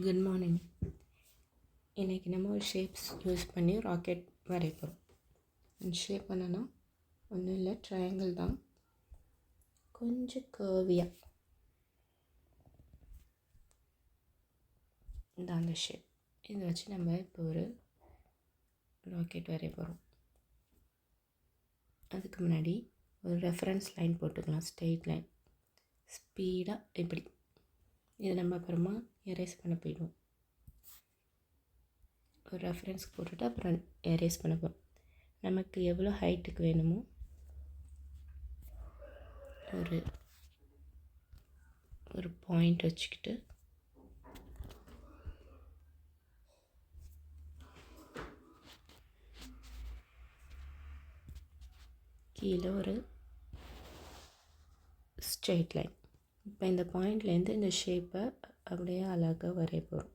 Good morning. இன்றைக்கி நம்ம ஒரு ஷேப்ஸ் யூஸ் பண்ணி ராக்கெட் வரைய போகிறோம். ஷேப் என்னென்னா ஒன்றும் இல்லை, ட்ரையாங்கிள் தான், கொஞ்சம் கர்வியாக இந்த அந்த ஷேப். இதை வச்சு நம்ம இப்போ ஒரு ராக்கெட் வரைய போகிறோம். அதுக்கு முன்னாடி ஒரு ரெஃபரன்ஸ் லைன் போட்டுக்கலாம், ஸ்ட்ரெயிட் லைன், ஸ்பீடாக இப்படி. இதை நம்ம அப்புறமா எரேஸ் பண்ண போயிடுவோம். ஒரு ரெஃபரன்ஸ் போட்டுட்டு அப்புறம் எரேஸ் பண்ண போகிறோம். நமக்கு எவ்வளோ ஹைட்டுக்கு வேணுமோ ஒரு பாயிண்ட் வச்சுக்கிட்டு கீழே ஒரு ஸ்ட்ரெயிட் லைன். இப்போ இந்த பாயிண்ட்லேருந்து இந்த ஷேப்பை அப்படியே அழகாக வரைய போகிறோம்.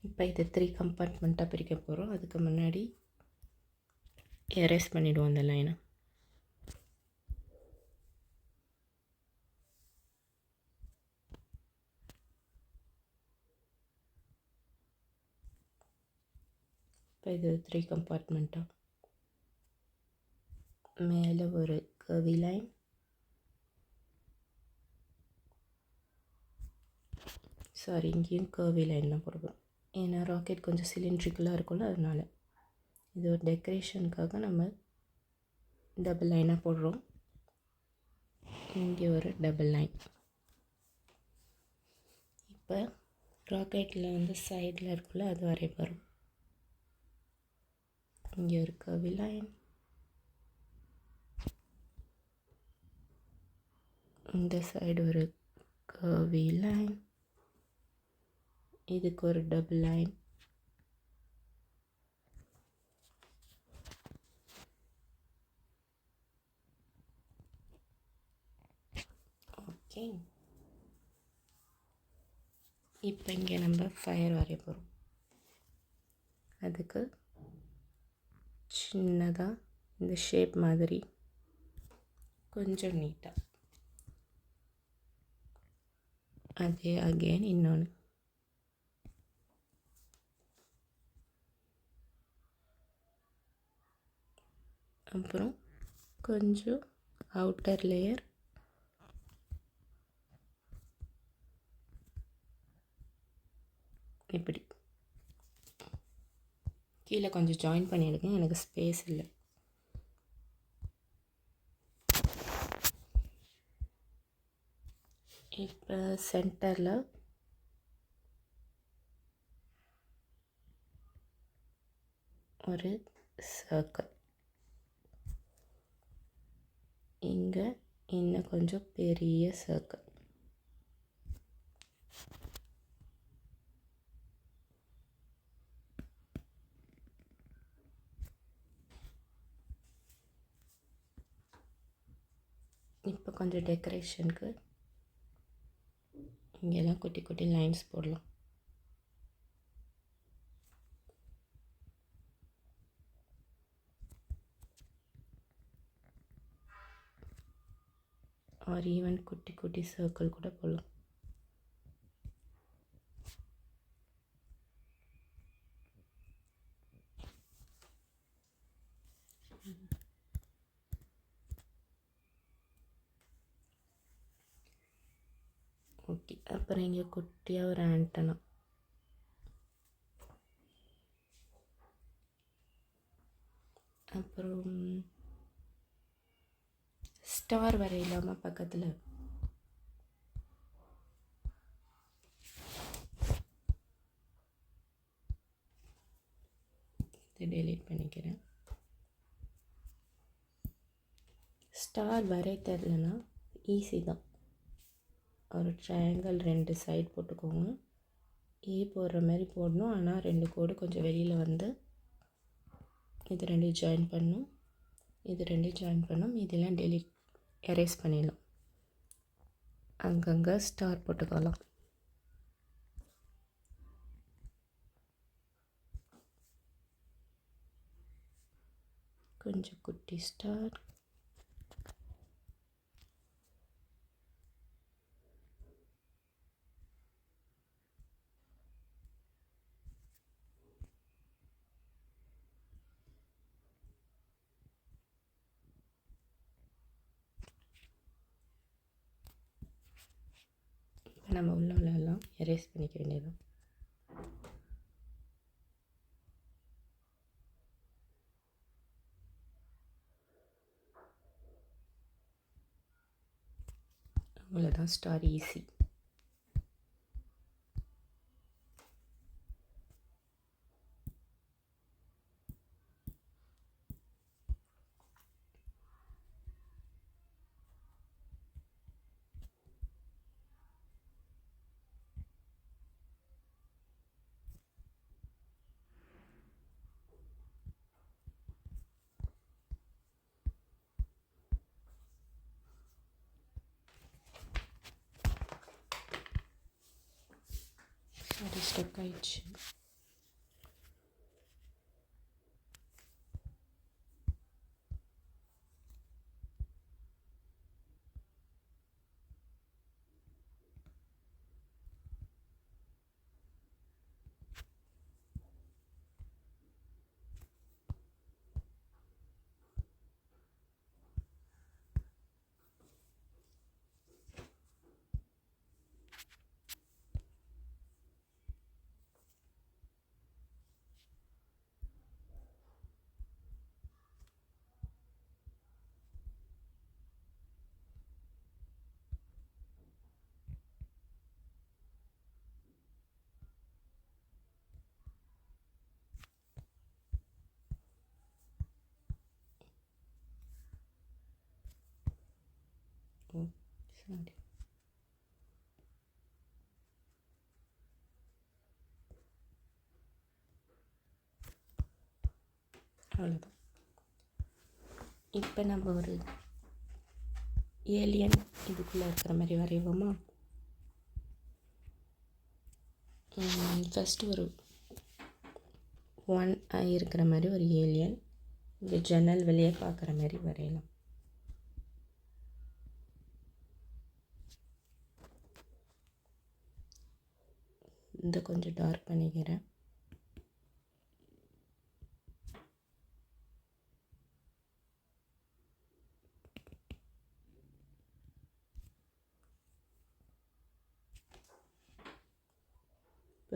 இப்போ இது 3 கம்பார்ட்மெண்ட்டாக பிரிக்க போகிறோம். அதுக்கு முன்னாடி எரேஸ் பண்ணிவிடுவோம் அந்த லைனை. இப்போ இது 3 கம்பார்ட்மெண்ட்டாக மேலே ஒரு கர்வி லைன், சாரி இங்கேயும் கர்வி லைன் தான் போடுவோம். ஏன்னா ராக்கெட் கொஞ்சம் சிலிண்ட்ரிக்கலாக இருக்கும்ல, அதனால் இது ஒரு டெக்கரேஷனுக்காக நம்ம டபுள் லைனாக போடுறோம். இங்கே ஒரு டபுள் லைன். இப்போ ராக்கெட்டில் வந்து சைடில் இருக்குல்ல, அது வரைய போகிறோம். இங்கே ஒரு கர்வி லைன், இந்த சைடு ஒரு கர்வி லைன், இதுக்கு ஒரு டபுள் லைன், ஓகே. இப்போ இங்கே நம்ம ஃபயர் வரைய போகிறோம். அதுக்கு சின்னதாக இந்த ஷேப் மாதிரி கொஞ்சம் நீட்டாக, அதே அகெயின் இன்னொன்று, அப்புறம் கொஞ்சம் அவுட்டர் லேயர், இப்படி கீழே கொஞ்சம் ஜாயின் பண்ணிடுங்க, எனக்கு ஸ்பேஸ் இல்லை. இப்போ சென்டரில் ஒரு சர்க்கிள், இங்கே இன்னும் கொஞ்சம் பெரிய சர்க்கிள். இப்போ கொஞ்சம் டெக்கரேஷனுக்கு இங்கெல்லாம் குட்டி குட்டி லைன்ஸ் போடலாம். ஆர் ஈவன் குட்டி குட்டி சர்க்கிள் கூட போடலாம். ஓகே. அப்புறம் இங்கே குட்டியாக ஒரு ஆண்டனா, அப்புறம் ஸ்டார் வரையலாமா பக்கத்தில்? இதை டெலீட் பண்ணிக்கிறேன். ஸ்டார் வரைய தெரிலனா ஈஸி தான். ஒரு ட்ரையாங்கிள் 2 சைடு போட்டுக்கோங்க. ஏ போடுற மாதிரி போடணும், ஆனால் 2 கோடு கொஞ்சம் வெளியில் வந்து இது 2 ஜாயின் பண்ணணும், இது 2 ஜாயின் பண்ணணும். இதெல்லாம் டெலீட் எரேஸ் பண்ணிடலாம். அங்கங்கே ஸ்டார் போட்டுக்கலாம். கொஞ்சம் குட்டி ஸ்டார், நம்ம உள்ளெல்லாம் எரேஸ் பண்ணிக்க வேண்டியதும். அவ்வளோதான், ஸ்டார் ஈஸி. சாரி, ஸ்டக் ஆயிடுச்சு. சாரி, அவ்வளோதான். இப்போ நம்ம ஒரு ஏலியன் இதுக்குள்ளே இருக்கிற மாதிரி வரைவோமா? ஃபஸ்ட்டு ஒரு 1 ஐ இருக்கிற மாதிரி ஒரு ஏலியன் இந்த ஜன்னல் வெளியே பார்க்குற மாதிரி வரையலாம். இந்த கொஞ்சம் டார்க் பண்ணிக்கிறேன்.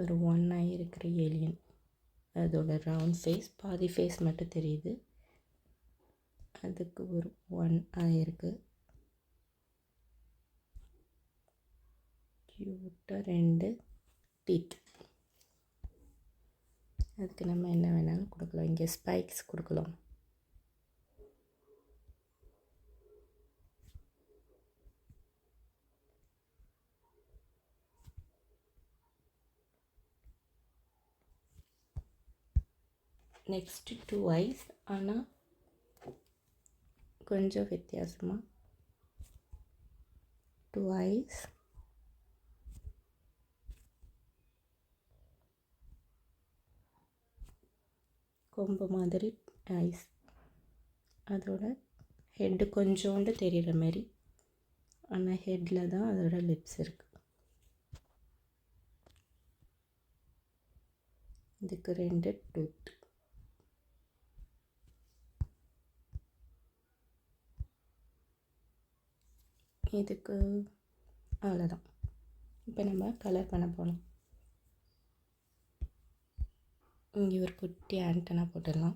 ஒரு 1 ஐ இருக்கிற ஏலியன், அதோட ரவுண்ட் ஃபேஸ், பாதி ஃபேஸ் மட்டும் தெரியுது. அதுக்கு ஒரு 1 ஐ இருக்குது. க்யூட்டாக 2 டீத். அதுக்கு நம்ம என்ன வேணாலும் கொடுக்கலாம். இங்கே ஸ்பைக்ஸ் கொடுக்கலாம். நெக்ஸ்ட்டு 2 ஐஸ், ஆனால் கொஞ்சம் வித்தியாசமாக 2 ஐஸ், கொம்பு மாதிரி ஐஸ், அதோட ஹெட்டு கொஞ்சோண்டு தெரிகிற மாதிரி, ஆனால் ஹெட்டில் தான் அதோட லிப்ஸ் இருக்குது. இதுக்கு 2 டூத். இதுக்கு அவ்வளோதான். இப்போ நம்ம கலர் பண்ண போகலாம். இங்கே ஒரு குட்டி ஆண்டனா போட்டுடலாம்.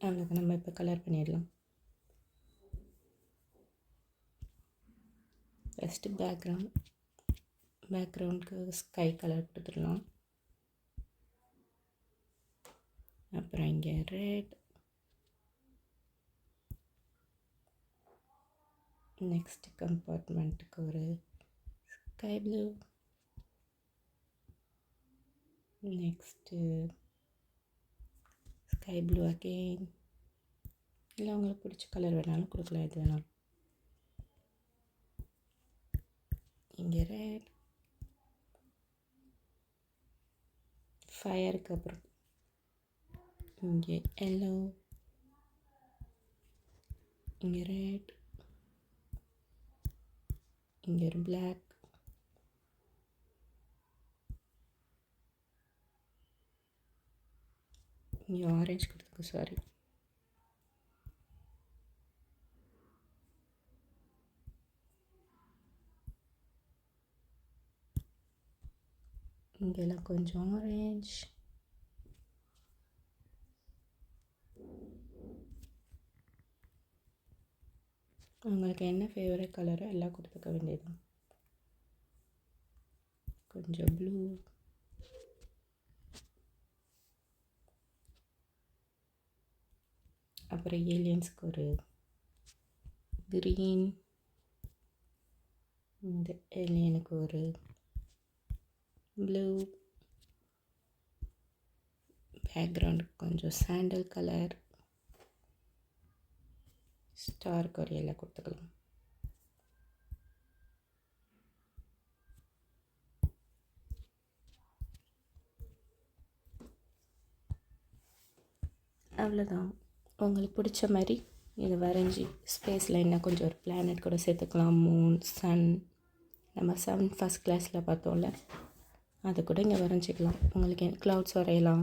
அவ்வளோதான், நம்ம இப்போ கலர் பண்ணிடலாம். ஃபஸ்ட்டு பேக்ரவுண்டுக்கு ஸ்கை கலர் கொடுத்துடலாம். அப்புறம் இங்கே ரெட், நெக்ஸ்ட்டு கம்பார்ட்மெண்ட்டுக்கு ஒரு sky blue, next sky blue again. இல்லை உங்களுக்கு பிடிச்ச கலர் வேணாலும் கொடுக்கலாம், எது வேணாலும். இங்கே ரெட், ஃபயருக்கு அப்புறம் இங்கே எல்லோ, இங்கே ரெட், இங்கே ஒரு பிளாக், இங்கே ஆரஞ்சு கொடுத்துருக்க, சாரி. இங்கெல்லாம் கொஞ்சம் ஆரஞ்சு, உங்களுக்கு என்ன ஃபேவரட் கலரோ எல்லாம் கொடுத்துக்க வேண்டியதுதான். கொஞ்சம் ப்ளூ, அப்புறம் ஏலியன்ஸ்க்கு ஒரு க்ரீன், இந்த ஏலியனுக்கு ஒரு ப்ளூ, பேக்ரவுண்ட் கொஞ்சம் சாண்டல் கலர், ஸ்டாருக்கு ஒரு எல்லாம் கொடுத்துக்கலாம். அவ்வளோதான். உங்களுக்கு பிடிச்ச மாதிரி இதை வரைஞ்சி ஸ்பேஸில் இன்னும் கொஞ்சம் ஒரு பிளானட் கூட சேர்த்துக்கலாம். மூன், சன், நம்ம 7 ஃபஸ்ட் கிளாஸில் பார்த்தோம்ல, அதை கூட இங்கே வரைஞ்சிக்கலாம். உங்களுக்கு க்ளவுட்ஸ் வரையலாம்.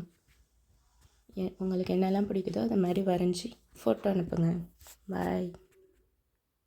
உங்களுக்கு என்னெல்லாம் பிடிக்குதோ அதை மாதிரி வரைஞ்சி ஃபோட்டோ அனுப்புங்க. பாய்.